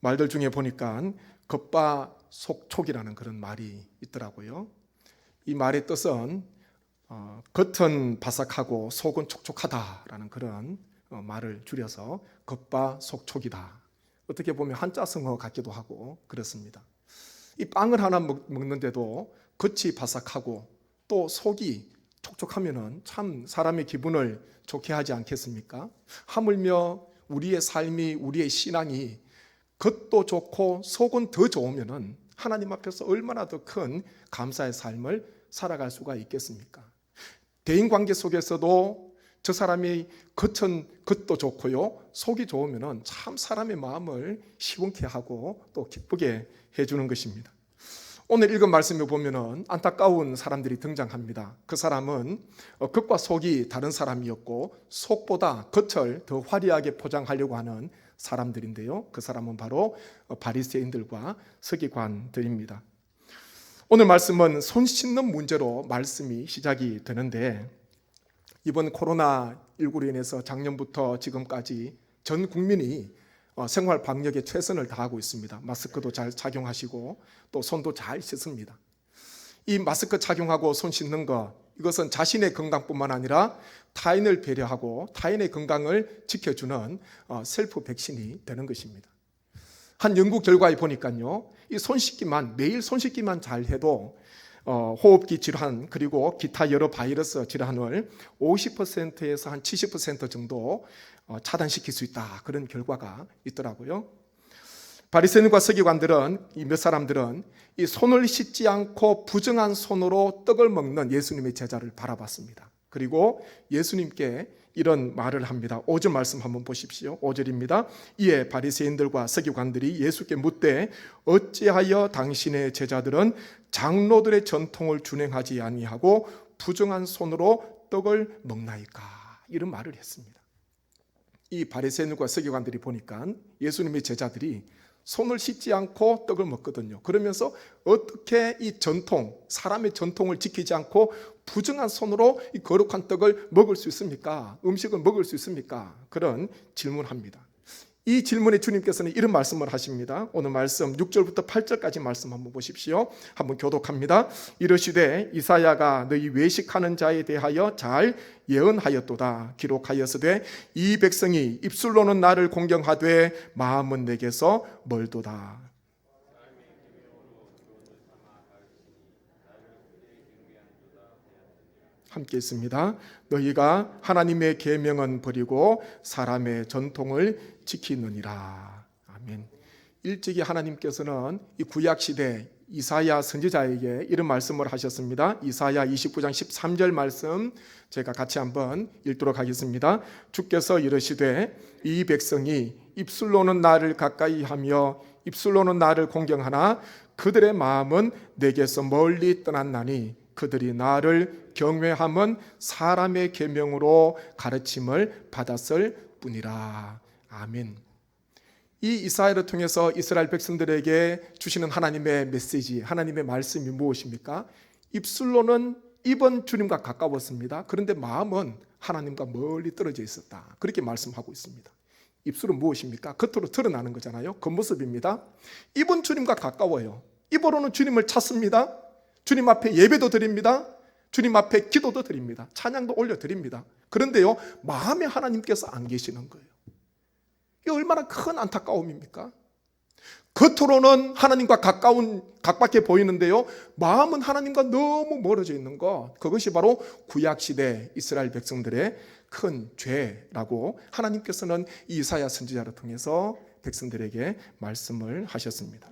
말들 중에 보니까 겉바속촉이라는 그런 말이 있더라고요. 이 말의 뜻은 겉은 바삭하고 속은 촉촉하다라는 그런 말을 줄여서 겉바속촉이다. 어떻게 보면 한자성어 같기도 하고 그렇습니다. 이 빵을 하나 먹는데도 겉이 바삭하고 또 속이 촉촉하면은 참 사람의 기분을 좋게 하지 않겠습니까? 하물며 우리의 삶이, 우리의 신앙이 겉도 좋고 속은 더 좋으면은 하나님 앞에서 얼마나 더 큰 감사의 삶을 살아갈 수가 있겠습니까? 대인관계 속에서도 저 사람이 겉도 좋고요, 속이 좋으면은 참 사람의 마음을 시원케 하고 또 기쁘게 해주는 것입니다. 오늘 읽은 말씀에 보면은 안타까운 사람들이 등장합니다. 그 사람은 겉과 속이 다른 사람이었고 속보다 겉을 더 화려하게 포장하려고 하는 사람들인데요. 그 사람은 바로 바리새인들과 서기관들입니다. 오늘 말씀은 손 씻는 문제로 말씀이 시작이 되는데, 이번 코로나19로 인해서 작년부터 지금까지 전 국민이 생활 방역에 최선을 다하고 있습니다. 마스크도 잘 착용하시고 또 손도 잘 씻습니다. 이 마스크 착용하고 손 씻는 것, 이것은 자신의 건강뿐만 아니라 타인을 배려하고 타인의 건강을 지켜주는 셀프 백신이 되는 것입니다. 한 연구 결과에 보니까요, 이 손 씻기만, 매일 손 씻기만 잘 해도 호흡기 질환 그리고 기타 여러 바이러스 질환을 50%에서 한 70% 정도 차단시킬 수 있다, 그런 결과가 있더라고요. 바리새인과 서기관들은, 이 몇 사람들은 이 손을 씻지 않고 부정한 손으로 떡을 먹는 예수님의 제자를 바라봤습니다. 그리고 예수님께 이런 말을 합니다. 5절 말씀 한번 보십시오. 5절입니다. 이에 바리새인들과 서기관들이 예수께 묻되 어찌하여 당신의 제자들은 장로들의 전통을 준행하지 아니하고 부정한 손으로 떡을 먹나이까? 이런 말을 했습니다. 이 바리새인과 서기관들이 보니까 예수님의 제자들이 손을 씻지 않고 떡을 먹거든요. 그러면서 어떻게 이 전통, 사람의 전통을 지키지 않고 부정한 손으로 이 거룩한 떡을 먹을 수 있습니까? 음식을 먹을 수 있습니까? 그런 질문합니다. 이 질문에 주님께서는 이런 말씀을 하십니다. 오늘 말씀 6절부터 8절까지 말씀 한번 보십시오. 한번 교독합니다. 이르시되 이사야가 너희 외식하는 자에 대하여 잘 예언하였도다. 기록하였으되 이 백성이 입술로는 나를 공경하되 마음은 내게서 멀도다. 함께 있습니다. 너희가 하나님의 계명은 버리고 사람의 전통을 지키느니라. 아멘. 일찍이 하나님께서는 이 구약시대 이사야 선지자에게 이런 말씀을 하셨습니다. 이사야 29장 13절 말씀 제가 같이 한번 읽도록 하겠습니다. 주께서 이르시되 이 백성이 입술로는 나를 가까이 하며 입술로는 나를 공경하나 그들의 마음은 내게서 멀리 떠났나니 그들이 나를 경외함은 사람의 계명으로 가르침을 받았을 뿐이라. 아멘. 이 이사야를 통해서 이스라엘 백성들에게 주시는 하나님의 메시지, 하나님의 말씀이 무엇입니까? 입술로는 입은 주님과 가까웠습니다. 그런데 마음은 하나님과 멀리 떨어져 있었다, 그렇게 말씀하고 있습니다. 입술은 무엇입니까? 겉으로 드러나는 거잖아요. 겉모습입니다. 입은 주님과 가까워요. 입으로는 주님을 찾습니다. 주님 앞에 예배도 드립니다. 주님 앞에 기도도 드립니다. 찬양도 올려드립니다. 그런데요, 마음에 하나님께서 안 계시는 거예요. 이게 얼마나 큰 안타까움입니까? 겉으로는 하나님과 가깝게 보이는데요, 마음은 하나님과 너무 멀어져 있는 것, 그것이 바로 구약시대 이스라엘 백성들의 큰 죄라고 하나님께서는 이사야 선지자를 통해서 백성들에게 말씀을 하셨습니다.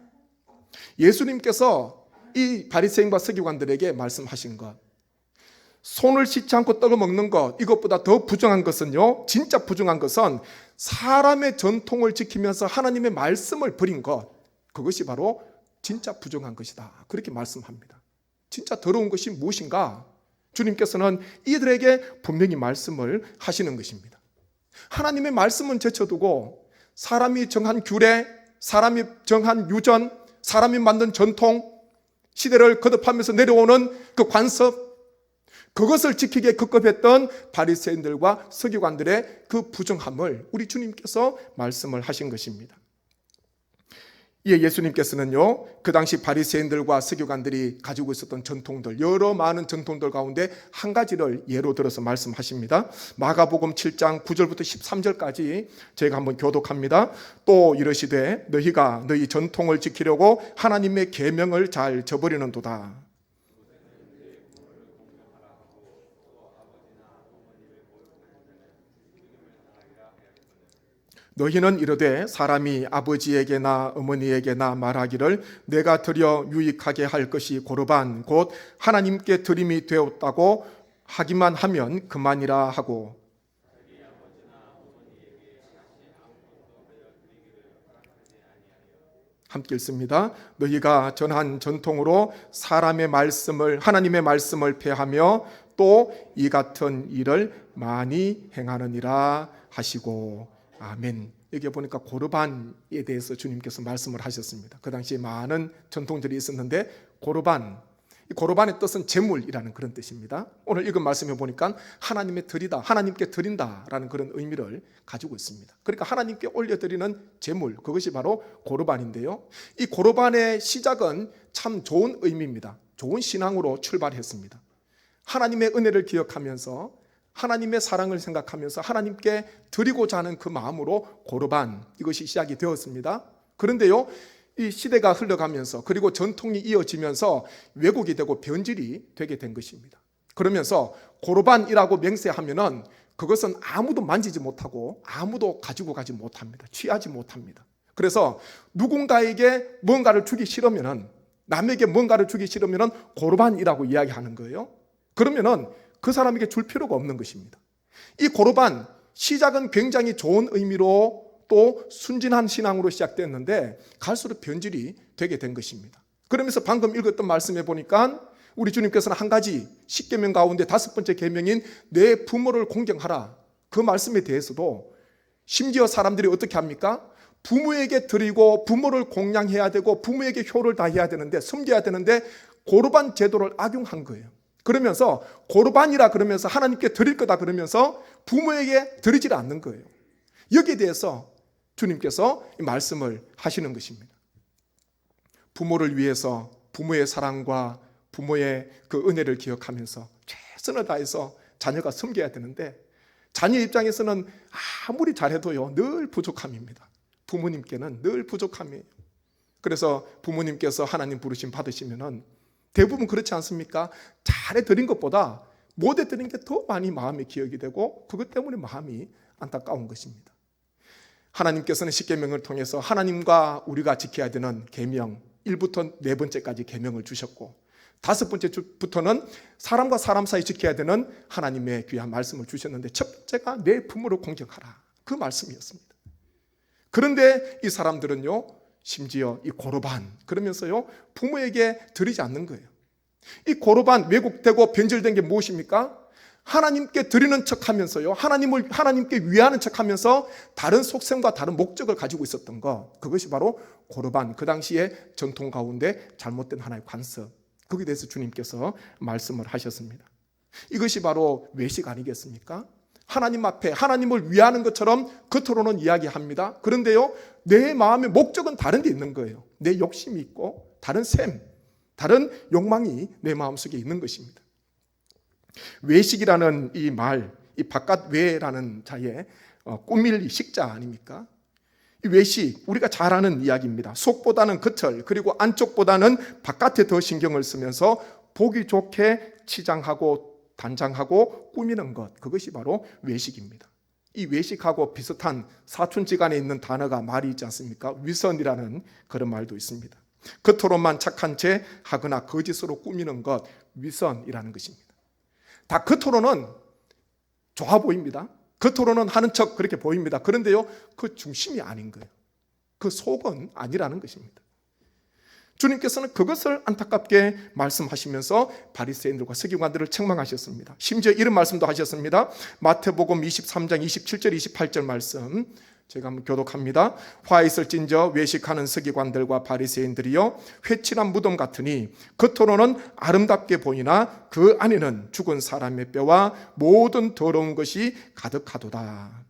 예수님께서 이 바리새인과 서기관들에게 말씀하신 것, 손을 씻지 않고 떡을 먹는 것, 이것보다 더 부정한 것은요, 진짜 부정한 것은 사람의 전통을 지키면서 하나님의 말씀을 버린 것, 그것이 바로 진짜 부정한 것이다, 그렇게 말씀합니다. 진짜 더러운 것이 무엇인가? 주님께서는 이들에게 분명히 말씀을 하시는 것입니다. 하나님의 말씀은 제쳐두고 사람이 정한 규례, 사람이 정한 유전, 사람이 만든 전통, 시대를 거듭하면서 내려오는 그 관습, 그것을 지키기에 급급했던 바리새인들과 서기관들의 그 부정함을 우리 주님께서 말씀을 하신 것입니다. 이에 예수님께서는요, 그 당시 바리새인들과 서기관들이 가지고 있었던 전통들, 여러 많은 전통들 가운데 한 가지를 예로 들어서 말씀하십니다. 마가복음 7장 9절부터 13절까지 저희가 한번 교독합니다. 또 이르시되 너희가 너희 전통을 지키려고 하나님의 계명을 잘 저버리는도다. 너희는 이르되 사람이 아버지에게나 어머니에게나 말하기를 내가 드려 유익하게 할 것이 고르반 곧 하나님께 드림이 되었다고 하기만 하면 그만이라 하고, 함께 읽습니다. 너희가 전한 전통으로 사람의 말씀을, 하나님의 말씀을 폐하며 또 이 같은 일을 많이 행하느니라 하시고. 아멘. 여기 보니까 고르반에 대해서 주님께서 말씀을 하셨습니다. 그 당시에 많은 전통들이 있었는데 고르반, 이 고르반의 뜻은 제물이라는 그런 뜻입니다. 오늘 읽은 말씀에 보니까 하나님의 드리다, 하나님께 드린다라는 그런 의미를 가지고 있습니다. 그러니까 하나님께 올려드리는 제물, 그것이 바로 고르반인데요. 이 고르반의 시작은 참 좋은 의미입니다. 좋은 신앙으로 출발했습니다. 하나님의 은혜를 기억하면서 하나님의 사랑을 생각하면서 하나님께 드리고자 하는 그 마음으로 고르반, 이것이 시작이 되었습니다. 그런데요, 이 시대가 흘러가면서 그리고 전통이 이어지면서 왜곡이 되고 변질이 되게 된 것입니다. 그러면서 고르반이라고 맹세하면은 그것은 아무도 만지지 못하고 아무도 가지고 가지 못합니다. 취하지 못합니다. 그래서 누군가에게 뭔가를 주기 싫으면은, 남에게 뭔가를 주기 싫으면은 고르반이라고 이야기하는 거예요. 그러면은 그 사람에게 줄 필요가 없는 것입니다. 이 고르반, 시작은 굉장히 좋은 의미로 또 순진한 신앙으로 시작됐는데 갈수록 변질이 되게 된 것입니다. 그러면서 방금 읽었던 말씀에 보니까 우리 주님께서는 한 가지 10계명 가운데 5번째 계명인 내 부모를 공경하라, 그 말씀에 대해서도 심지어 사람들이 어떻게 합니까? 부모에게 드리고 부모를 공양해야 되고 부모에게 효를 다해야 되는데, 섬겨야 되는데 고르반 제도를 악용한 거예요. 그러면서 고르반이라 그러면서 하나님께 드릴 거다 그러면서 부모에게 드리지 않는 거예요. 여기에 대해서 주님께서 말씀을 하시는 것입니다. 부모를 위해서 부모의 사랑과 부모의 그 은혜를 기억하면서 최선을 다해서 자녀가 섬겨야 되는데, 자녀 입장에서는 아무리 잘해도요 늘 부족함입니다. 부모님께는 늘 부족함이에요. 그래서 부모님께서 하나님 부르심 받으시면은 대부분 그렇지 않습니까? 잘해드린 것보다 못해드린 게 더 많이 마음에 기억이 되고 그것 때문에 마음이 안타까운 것입니다. 하나님께서는 10계명을 통해서 하나님과 우리가 지켜야 되는 계명 1부터 4번째까지 계명을 주셨고, 5번째부터는 사람과 사람 사이 지켜야 되는 하나님의 귀한 말씀을 주셨는데, 첫 번째가 내 부모를 공경하라, 그 말씀이었습니다. 그런데 이 사람들은요, 심지어 이 고르반, 그러면서요 부모에게 드리지 않는 거예요. 이 고르반, 왜곡되고 변질된 게 무엇입니까? 하나님께 드리는 척하면서요, 하나님께 위하는 척하면서 다른 속성과 다른 목적을 가지고 있었던 것, 그것이 바로 고르반, 그 당시에 전통 가운데 잘못된 하나의 관습, 거기에 대해서 주님께서 말씀을 하셨습니다. 이것이 바로 외식 아니겠습니까? 하나님 앞에 하나님을 위하는 것처럼 겉으로는 이야기합니다. 그런데요, 내 마음의 목적은 다른 데 있는 거예요. 내 욕심이 있고 다른 다른 욕망이 내 마음속에 있는 것입니다. 외식이라는 이 말, 이 바깥 외라는 자의 꾸밀 식자 아닙니까? 이 외식, 우리가 잘 아는 이야기입니다. 속보다는 겉을, 그리고 안쪽보다는 바깥에 더 신경을 쓰면서 보기 좋게 치장하고 단장하고 꾸미는 것, 그것이 바로 외식입니다. 이 외식하고 비슷한 사촌지간에 있는 단어가 말이 있지 않습니까? 위선이라는 그런 말도 있습니다. 겉으로만 착한 채 하거나 거짓으로 꾸미는 것, 위선이라는 것입니다. 다 겉으로는 좋아 보입니다. 겉으로는 하는 척 그렇게 보입니다. 그런데요, 그 중심이 아닌 거예요. 그 속은 아니라는 것입니다. 주님께서는 그것을 안타깝게 말씀하시면서 바리새인들과 서기관들을 책망하셨습니다. 심지어 이런 말씀도 하셨습니다. 마태복음 23장 27절 28절 말씀 제가 한번 교독합니다. 화 있을진저 외식하는 서기관들과 바리새인들이여, 회칠한 무덤 같으니 겉으로는 아름답게 보이나 그 안에는 죽은 사람의 뼈와 모든 더러운 것이 가득하도다.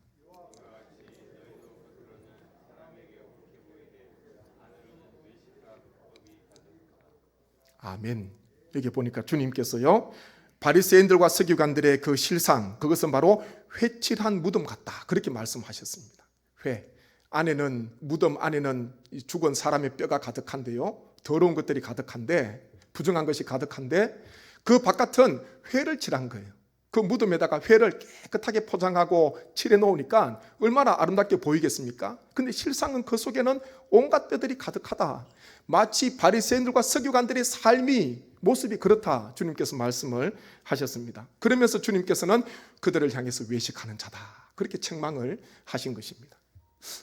아멘. 여기 보니까 주님께서요, 바리새인들과 서기관들의 그 실상, 그것은 바로 회칠한 무덤 같다, 그렇게 말씀하셨습니다. 회 안에는, 무덤 안에는 죽은 사람의 뼈가 가득한데요, 더러운 것들이 가득한데, 부정한 것이 가득한데, 그 바깥은 회를 칠한 거예요. 그 무덤에다가 회를 깨끗하게 포장하고 칠해 놓으니까 얼마나 아름답게 보이겠습니까? 근데 실상은 그 속에는 온갖 뼈들이 가득하다. 마치 바리새인들과 서기관들의 삶이, 모습이 그렇다, 주님께서 말씀을 하셨습니다. 그러면서 주님께서는 그들을 향해서 외식하는 자다, 그렇게 책망을 하신 것입니다.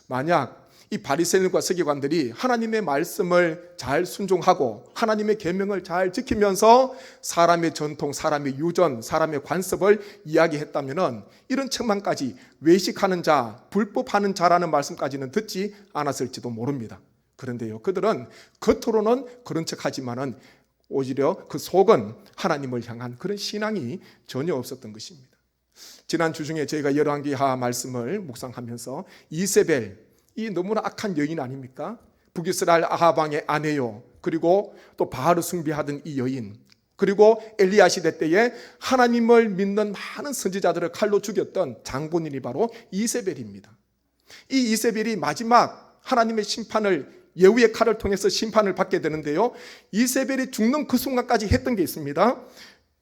만약 이 바리새인과 서기관들이 하나님의 말씀을 잘 순종하고 하나님의 계명을 잘 지키면서 사람의 전통, 사람의 유전, 사람의 관습을 이야기했다면 이런 책망까지, 외식하는 자, 불법하는 자라는 말씀까지는 듣지 않았을지도 모릅니다. 그런데요, 그들은 겉으로는 그런 척하지만은 오히려 그 속은 하나님을 향한 그런 신앙이 전혀 없었던 것입니다. 지난 주 중에 저희가 열왕기하 말씀을 묵상하면서 이세벨, 이 너무나 악한 여인 아닙니까? 북이스라엘 아합 왕의 아내요, 그리고 또 바알을 숭배하던 이 여인, 그리고 엘리야 시대 때에 하나님을 믿는 많은 선지자들을 칼로 죽였던 장본인이 바로 이세벨입니다. 이 이세벨이 마지막 하나님의 심판을, 예후의 칼을 통해서 심판을 받게 되는데요, 이세벨이 죽는 그 순간까지 했던 게 있습니다.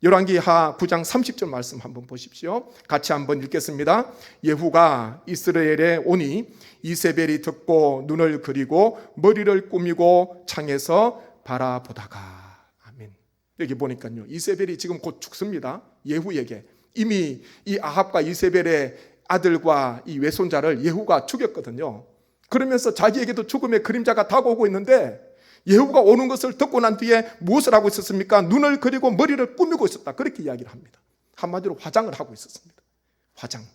열왕기하 9장 30절 말씀 한번 보십시오. 같이 한번 읽겠습니다. 예후가 이스라엘에 오니 이세벨이 듣고 눈을 그리고 머리를 꾸미고 창에서 바라보다가. 아멘. 여기 보니까요, 이세벨이 지금 곧 죽습니다. 예후에게 이미 이 아합과 이세벨의 아들과 이 외손자를 예후가 죽였거든요. 그러면서 자기에게도 죽음의 그림자가 다가오고 있는데, 예후가 오는 것을 듣고 난 뒤에 무엇을 하고 있었습니까? 눈을 그리고 머리를 꾸미고 있었다, 그렇게 이야기를 합니다. 한마디로 화장을 하고 있었습니다. 화장.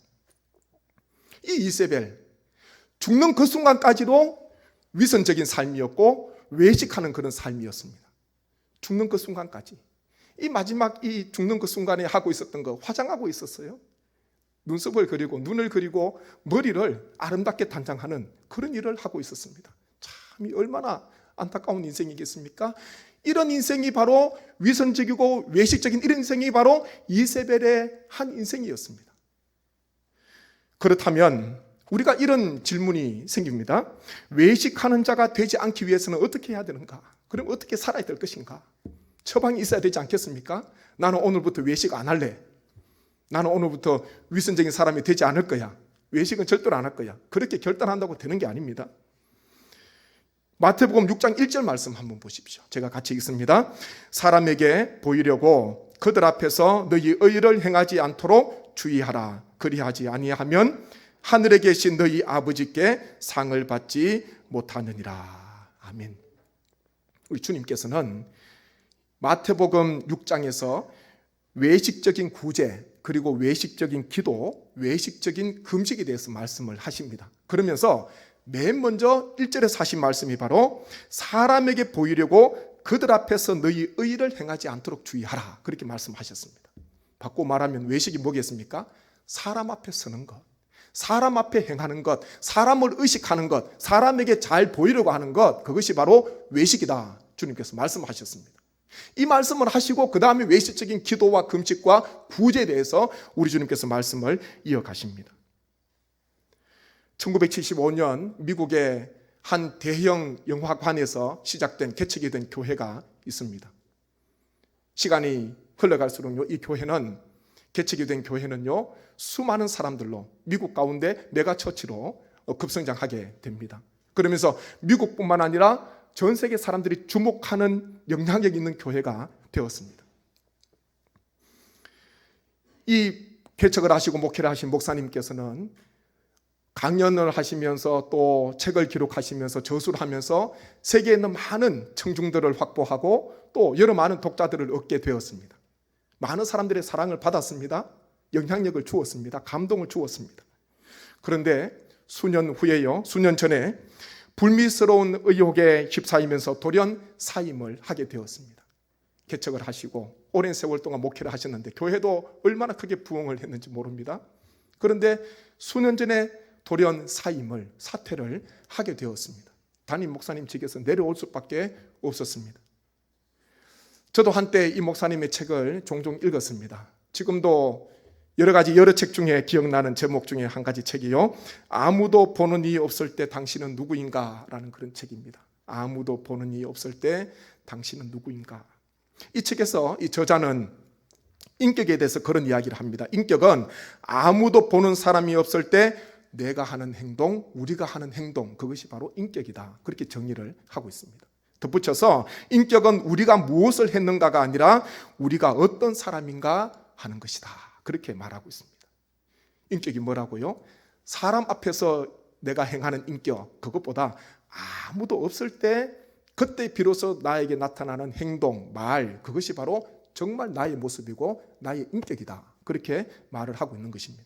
이 이세벨, 죽는 그 순간까지도 위선적인 삶이었고 외식하는 그런 삶이었습니다. 죽는 그 순간까지. 이 마지막 이 죽는 그 순간에 하고 있었던 거, 화장하고 있었어요. 눈썹을 그리고 눈을 그리고 머리를 아름답게 단장하는 그런 일을 하고 있었습니다. 참, 얼마나 안타까운 인생이겠습니까? 이런 인생이 바로 위선적이고 외식적인 이런 인생이 바로 이세벨의 한 인생이었습니다. 그렇다면 우리가 이런 질문이 생깁니다. 외식하는 자가 되지 않기 위해서는 어떻게 해야 되는가? 그럼 어떻게 살아야 될 것인가? 처방이 있어야 되지 않겠습니까? 나는 오늘부터 외식 안 할래. 나는 오늘부터 위선적인 사람이 되지 않을 거야. 외식은 절대로 안 할 거야. 그렇게 결단한다고 되는 게 아닙니다. 마태복음 6장 1절 말씀 한번 보십시오. 제가 같이 읽습니다. 사람에게 보이려고 그들 앞에서 너희 의를 행하지 않도록 주의하라. 그리하지 아니하면 하늘에 계신 너희 아버지께 상을 받지 못하느니라. 아멘. 우리 주님께서는 마태복음 6장에서 외식적인 구제, 그리고 외식적인 기도, 외식적인 금식에 대해서 말씀을 하십니다. 그러면서 맨 먼저 1절에서 하신 말씀이 바로 사람에게 보이려고 그들 앞에서 너희 의를 행하지 않도록 주의하라, 그렇게 말씀하셨습니다. 바꿔 말하면 외식이 뭐겠습니까? 사람 앞에 서는 것, 사람 앞에 행하는 것, 사람을 의식하는 것, 사람에게 잘 보이려고 하는 것, 그것이 바로 외식이다, 주님께서 말씀하셨습니다. 이 말씀을 하시고 그 다음에 외식적인 기도와 금식과 구제에 대해서 우리 주님께서 말씀을 이어가십니다. 1975년 미국의 한 대형 영화관에서 시작된, 개척이 된 교회가 있습니다. 시간이 흘러갈수록 이 교회는, 개척이 된 교회는요, 수많은 사람들로 미국 가운데 메가처치로 급성장하게 됩니다. 그러면서 미국뿐만 아니라 전 세계 사람들이 주목하는 영향력 있는 교회가 되었습니다. 이 개척을 하시고 목회를 하신 목사님께서는 강연을 하시면서 또 책을 기록하시면서 저술을 하면서 세계에 있는 많은 청중들을 확보하고 또 여러 많은 독자들을 얻게 되었습니다. 많은 사람들의 사랑을 받았습니다. 영향력을 주었습니다. 감동을 주었습니다. 그런데 수년 후에요, 수년 전에 불미스러운 의혹에 휩싸이면서 돌연 사임을 하게 되었습니다. 개척을 하시고 오랜 세월 동안 목회를 하셨는데 교회도 얼마나 크게 부흥을 했는지 모릅니다. 그런데 수년 전에 돌연 사퇴를 하게 되었습니다. 담임 목사님 직에서 내려올 수밖에 없었습니다. 저도 한때 이 목사님의 책을 종종 읽었습니다. 지금도 여러 책 중에 기억나는 제목 중에 한 가지 책이요, 아무도 보는 이 없을 때 당신은 누구인가 라는 그런 책입니다. 아무도 보는 이 없을 때 당신은 누구인가. 이 책에서 이 저자는 인격에 대해서 그런 이야기를 합니다. 인격은 아무도 보는 사람이 없을 때 내가 하는 행동, 우리가 하는 행동, 그것이 바로 인격이다. 그렇게 정의를 하고 있습니다. 덧붙여서 인격은 우리가 무엇을 했는가가 아니라 우리가 어떤 사람인가 하는 것이다. 그렇게 말하고 있습니다. 인격이 뭐라고요? 사람 앞에서 내가 행하는 인격, 그것보다 아무도 없을 때 그때 비로소 나에게 나타나는 행동, 말, 그것이 바로 정말 나의 모습이고 나의 인격이다. 그렇게 말을 하고 있는 것입니다.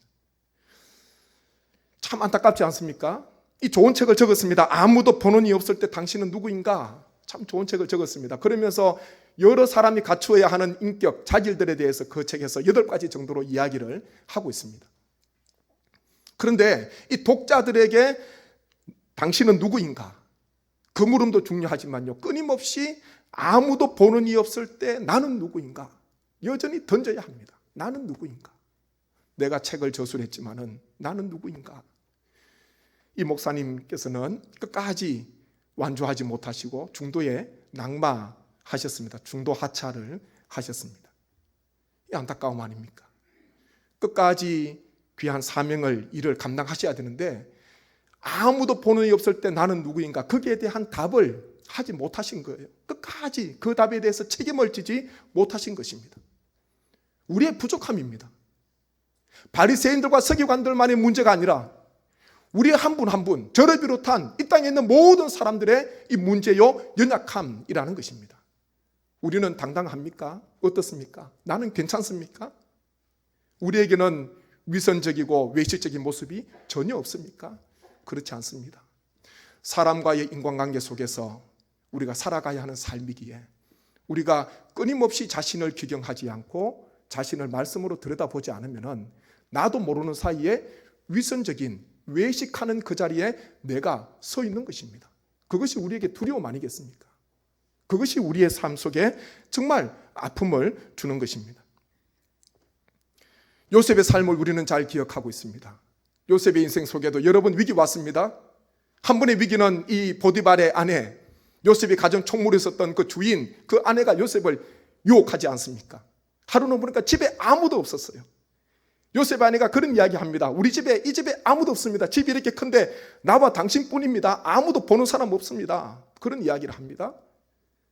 참 안타깝지 않습니까? 이 좋은 책을 적었습니다. 아무도 보는 이 없을 때 당신은 누구인가? 참 좋은 책을 적었습니다. 그러면서 여러 사람이 갖추어야 하는 인격, 자질들에 대해서 그 책에서 8가지 정도로 이야기를 하고 있습니다. 그런데 이 독자들에게 당신은 누구인가? 그 물음도 중요하지만요, 끊임없이 아무도 보는 이 없을 때 나는 누구인가? 여전히 던져야 합니다. 나는 누구인가? 내가 책을 저술했지만은 나는 누구인가? 이 목사님께서는 끝까지 완주하지 못하시고 중도에 낙마하셨습니다. 중도 하차를 하셨습니다. 이 안타까움 아닙니까? 끝까지 귀한 사명을, 일을 감당하셔야 되는데 아무도 보는 이 없을 때 나는 누구인가? 거기에 대한 답을 하지 못하신 거예요. 끝까지 그 답에 대해서 책임을 지지 못하신 것입니다. 우리의 부족함입니다. 바리새인들과 서기관들만의 문제가 아니라 우리 한 분 한 분, 저를 비롯한 이 땅에 있는 모든 사람들의 이 문제요, 연약함이라는 것입니다. 우리는 당당합니까? 어떻습니까? 나는 괜찮습니까? 우리에게는 위선적이고 외식적인 모습이 전혀 없습니까? 그렇지 않습니다. 사람과의 인간관계 속에서 우리가 살아가야 하는 삶이기에 우리가 끊임없이 자신을 규경하지 않고 자신을 말씀으로 들여다보지 않으면 나도 모르는 사이에 위선적인, 외식하는 그 자리에 내가 서 있는 것입니다. 그것이 우리에게 두려움 아니겠습니까? 그것이 우리의 삶 속에 정말 아픔을 주는 것입니다. 요셉의 삶을 우리는 잘 기억하고 있습니다. 요셉의 인생 속에도 여러 번 위기 왔습니다. 한 번의 위기는 이 보디발의 아내, 요셉이 가정 총무로 있었던 그 주인, 그 아내가 요셉을 유혹하지 않습니까? 하루는 보니까 집에 아무도 없었어요. 요셉의 아내가 그런 이야기합니다. 우리 집에, 이 집에 아무도 없습니다. 집이 이렇게 큰데 나와 당신뿐입니다. 아무도 보는 사람 없습니다. 그런 이야기를 합니다.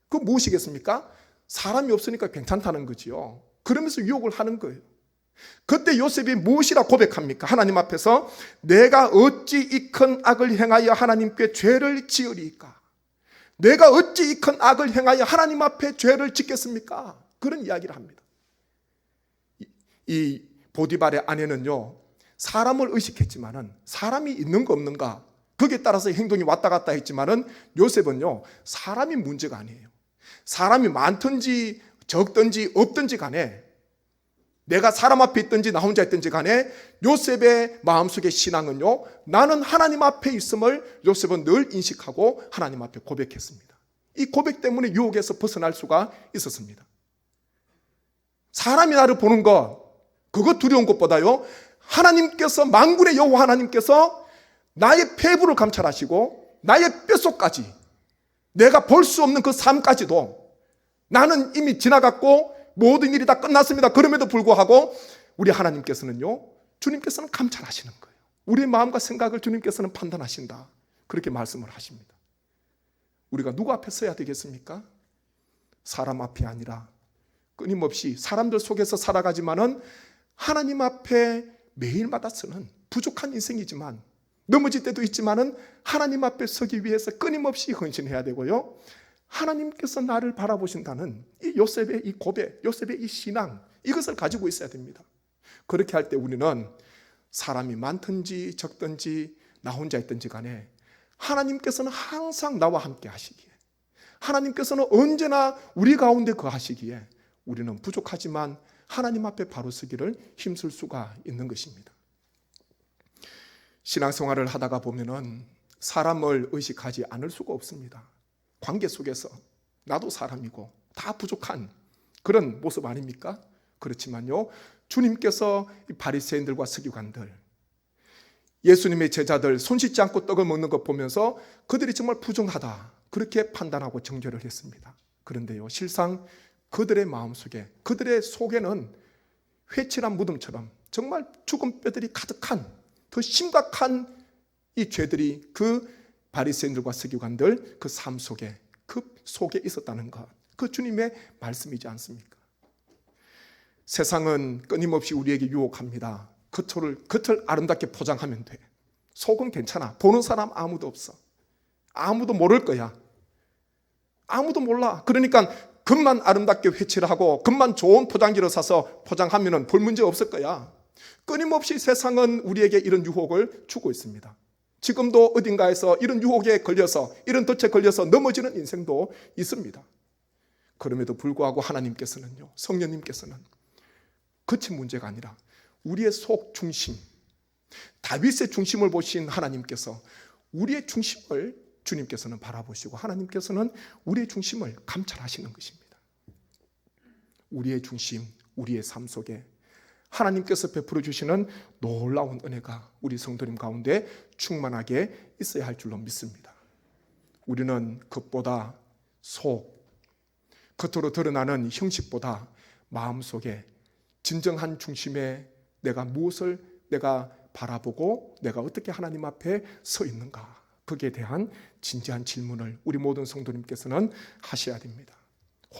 그 무엇이겠습니까? 사람이 없으니까 괜찮다는 거지요. 그러면서 유혹을 하는 거예요. 그때 요셉이 무엇이라 고백합니까? 하나님 앞에서 내가 어찌 이 큰 악을 행하여 하나님께 죄를 지으리까? 내가 어찌 이 큰 악을 행하여 하나님 앞에 죄를 짓겠습니까? 그런 이야기를 합니다. 이 보디발의 아내는요, 사람을 의식했지만은 사람이 있는가 없는가 거기에 따라서 행동이 왔다 갔다 했지만은 요셉은요, 사람이 문제가 아니에요. 사람이 많든지 적든지 없든지 간에, 내가 사람 앞에 있든지 나 혼자 있든지 간에 요셉의 마음속의 신앙은요, 나는 하나님 앞에 있음을 요셉은 늘 인식하고 하나님 앞에 고백했습니다. 이 고백 때문에 유혹에서 벗어날 수가 있었습니다. 사람이 나를 보는 것, 그거 두려운 것보다요, 하나님께서, 만군의 여호와 하나님께서 나의 폐부를 감찰하시고 나의 뼛속까지, 내가 볼 수 없는 그 삶까지도 나는 이미 지나갔고 모든 일이 다 끝났습니다. 그럼에도 불구하고 우리 하나님께서는요, 주님께서는 감찰하시는 거예요. 우리의 마음과 생각을 주님께서는 판단하신다. 그렇게 말씀을 하십니다. 우리가 누구 앞에 서야 되겠습니까? 사람 앞이 아니라 끊임없이 사람들 속에서 살아가지만은 하나님 앞에 매일마다 서는 부족한 인생이지만, 넘어질 때도 있지만은 하나님 앞에 서기 위해서 끊임없이 헌신해야 되고요, 하나님께서 나를 바라보신다는 이 요셉의 이 고백, 요셉의 이 신앙, 이것을 가지고 있어야 됩니다. 그렇게 할 때 우리는 사람이 많든지 적든지 나 혼자 있든지 간에 하나님께서는 항상 나와 함께 하시기에, 하나님께서는 언제나 우리 가운데 거하시기에 우리는 부족하지만 하나님 앞에 바로 서기를 힘쓸 수가 있는 것입니다. 신앙생활을 하다가 보면은 사람을 의식하지 않을 수가 없습니다. 관계 속에서 나도 사람이고 다 부족한 그런 모습 아닙니까? 그렇지만요, 주님께서 이 바리새인들과 서기관들, 예수님의 제자들 손 씻지 않고 떡을 먹는 것 보면서 그들이 정말 부정하다, 그렇게 판단하고 정죄를 했습니다. 그런데요, 실상 그들의 마음속에, 그들의 속에는 회칠한 무덤처럼 정말 죽은 뼈들이 가득한 더 심각한 이 죄들이 그 바리새인들과 서기관들 그 삶 속에, 그 속에 있었다는 것, 그 주님의 말씀이지 않습니까? 세상은 끊임없이 우리에게 유혹합니다. 겉을 아름답게 포장하면 돼. 속은 괜찮아. 보는 사람 아무도 없어. 아무도 모를 거야. 아무도 몰라. 그러니까 겉만 아름답게 회칠하고 겉만 좋은 포장지로 사서 포장하면 볼 문제 없을 거야. 끊임없이 세상은 우리에게 이런 유혹을 주고 있습니다. 지금도 어딘가에서 이런 유혹에 걸려서, 이런 덫에 걸려서 넘어지는 인생도 있습니다. 그럼에도 불구하고 하나님께서는요, 성령님께서는 겉이 문제가 아니라 우리의 속 중심, 다윗의 중심을 보신 하나님께서 우리의 중심을 주님께서는 바라보시고 하나님께서는 우리의 중심을 감찰하시는 것입니다. 우리의 중심, 우리의 삶 속에 하나님께서 베풀어 주시는 놀라운 은혜가 우리 성도님 가운데 충만하게 있어야 할 줄로 믿습니다. 우리는 겉보다 속, 겉으로 드러나는 형식보다 마음속에 진정한 중심에 내가 무엇을 내가 바라보고 내가 어떻게 하나님 앞에 서 있는가, 거기에 대한 진지한 질문을 우리 모든 성도님께서는 하셔야 됩니다.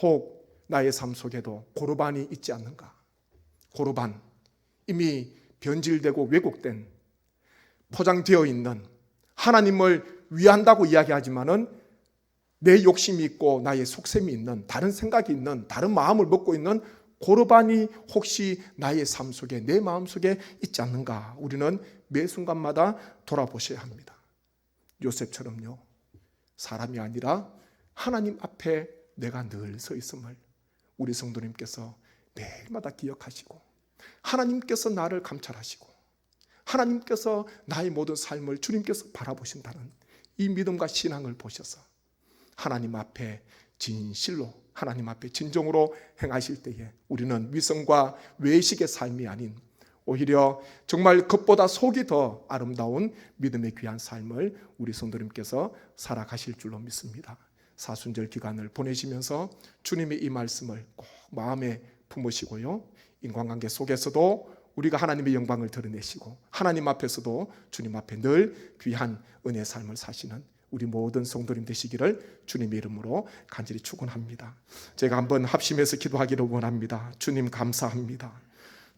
혹 나의 삶 속에도 고르반이 있지 않는가? 고르반, 이미 변질되고 왜곡된, 포장되어 있는, 하나님을 위한다고 이야기하지만은 내 욕심이 있고 나의 속셈이 있는, 다른 생각이 있는, 다른 마음을 먹고 있는 고르반이 혹시 나의 삶 속에, 내 마음 속에 있지 않는가? 우리는 매 순간마다 돌아보셔야 합니다. 요셉처럼요, 사람이 아니라 하나님 앞에 내가 늘 서 있음을 우리 성도님께서 매일마다 기억하시고, 하나님께서 나를 감찰하시고, 하나님께서 나의 모든 삶을 주님께서 바라보신다는 이 믿음과 신앙을 보셔서 하나님 앞에 진실로, 하나님 앞에 진정으로 행하실 때에 우리는 위선과 외식의 삶이 아닌 오히려 정말 겉보다 속이 더 아름다운 믿음의 귀한 삶을 우리 성도님께서 살아가실 줄로 믿습니다. 사순절 기간을 보내시면서 주님의 이 말씀을 꼭 마음에 품으시고요, 인간관계 속에서도 우리가 하나님의 영광을 드러내시고 하나님 앞에서도 주님 앞에 늘 귀한 은혜의 삶을 사시는 우리 모든 성도님 되시기를 주님의 이름으로 간절히 축원합니다. 제가 한번 합심해서 기도하기를 원합니다. 주님 감사합니다.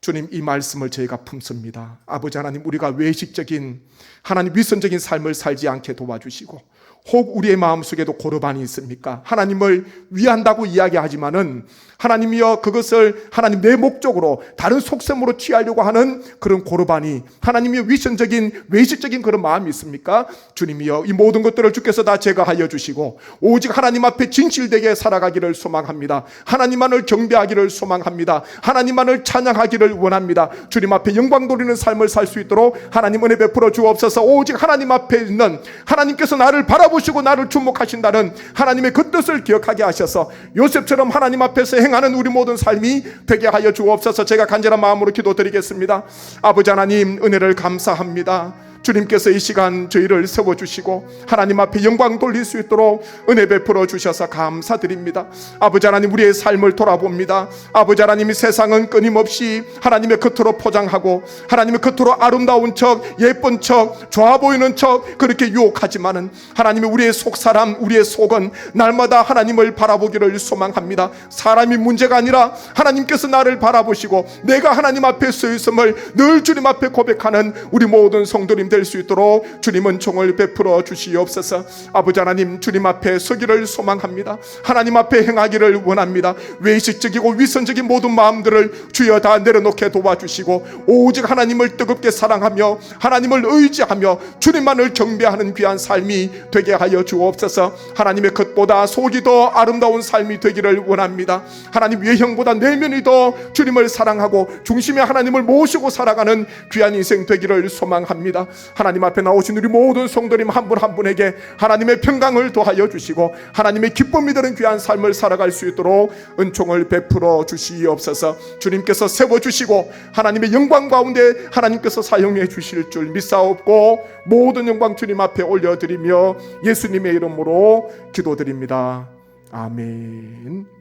주님, 이 말씀을 저희가 품습니다. 아버지 하나님, 우리가 외식적인, 하나님 위선적인 삶을 살지 않게 도와주시고, 혹 우리의 마음속에도 고르반이 있습니까? 하나님을 위한다고 이야기하지만은 하나님이여 그것을 하나님 내 목적으로 다른 속셈으로 취하려고 하는 그런 고르반이, 하나님이여 위선적인 외식적인 그런 마음이 있습니까? 주님이여 이 모든 것들을 주께서 다 제거하여 주시고 오직 하나님 앞에 진실되게 살아가기를 소망합니다. 하나님만을 경배하기를 소망합니다. 하나님만을 찬양하기를 원합니다. 주님 앞에 영광 돌리는 삶을 살 수 있도록 하나님 은혜 베풀어 주옵소서. 오직 하나님 앞에 있는, 하나님께서 나를 바라보시고 나를 주목하신다는 하나님의 그 뜻을 기억하게 하셔서 요셉처럼 하나님 앞에서 행하는 우리 모든 삶이 되게 하여 주옵소서. 제가 간절한 마음으로 기도드리겠습니다. 아버지 하나님, 은혜를 감사합니다. 주님께서 이 시간 저희를 세워주시고 하나님 앞에 영광 돌릴 수 있도록 은혜 베풀어 주셔서 감사드립니다. 아버지 하나님, 우리의 삶을 돌아봅니다. 아버지 하나님, 이 세상은 끊임없이 하나님의 겉으로 포장하고 하나님의 겉으로 아름다운 척, 예쁜 척, 좋아 보이는 척 그렇게 유혹하지만은 하나님의 우리의 속사람, 우리의 속은 날마다 하나님을 바라보기를 소망합니다. 사람이 문제가 아니라 하나님께서 나를 바라보시고 내가 하나님 앞에 서 있음을 늘 주님 앞에 고백하는 우리 모든 성도님 될 수 있도록 주님은 종을 베풀어 주시옵소서. 아버지 하나님, 주님 앞에 서기를 소망합니다. 하나님 앞에 행하기를 원합니다. 외식적이고 위선적인 모든 마음들을 주여 다 내려놓게 도와주시고 오직 하나님을 뜨겁게 사랑하며 하나님을 의지하며 주님만을 경배하는 귀한 삶이 되게 하여 주옵소서. 하나님의 겉보다 속이 더 아름다운 삶이 되기를 원합니다. 하나님, 외형보다 내면이 더 주님을 사랑하고 중심에 하나님을 모시고 살아가는 귀한 인생 되기를 소망합니다. 하나님 앞에 나오신 우리 모든 성도님 한 분 한 분에게 하나님의 평강을 더하여 주시고 하나님의 기쁨이 드는 귀한 삶을 살아갈 수 있도록 은총을 베풀어 주시옵소서. 주님께서 세워주시고 하나님의 영광 가운데 하나님께서 사용해 주실 줄 믿사옵고 모든 영광 주님 앞에 올려드리며 예수님의 이름으로 기도드립니다. 아멘.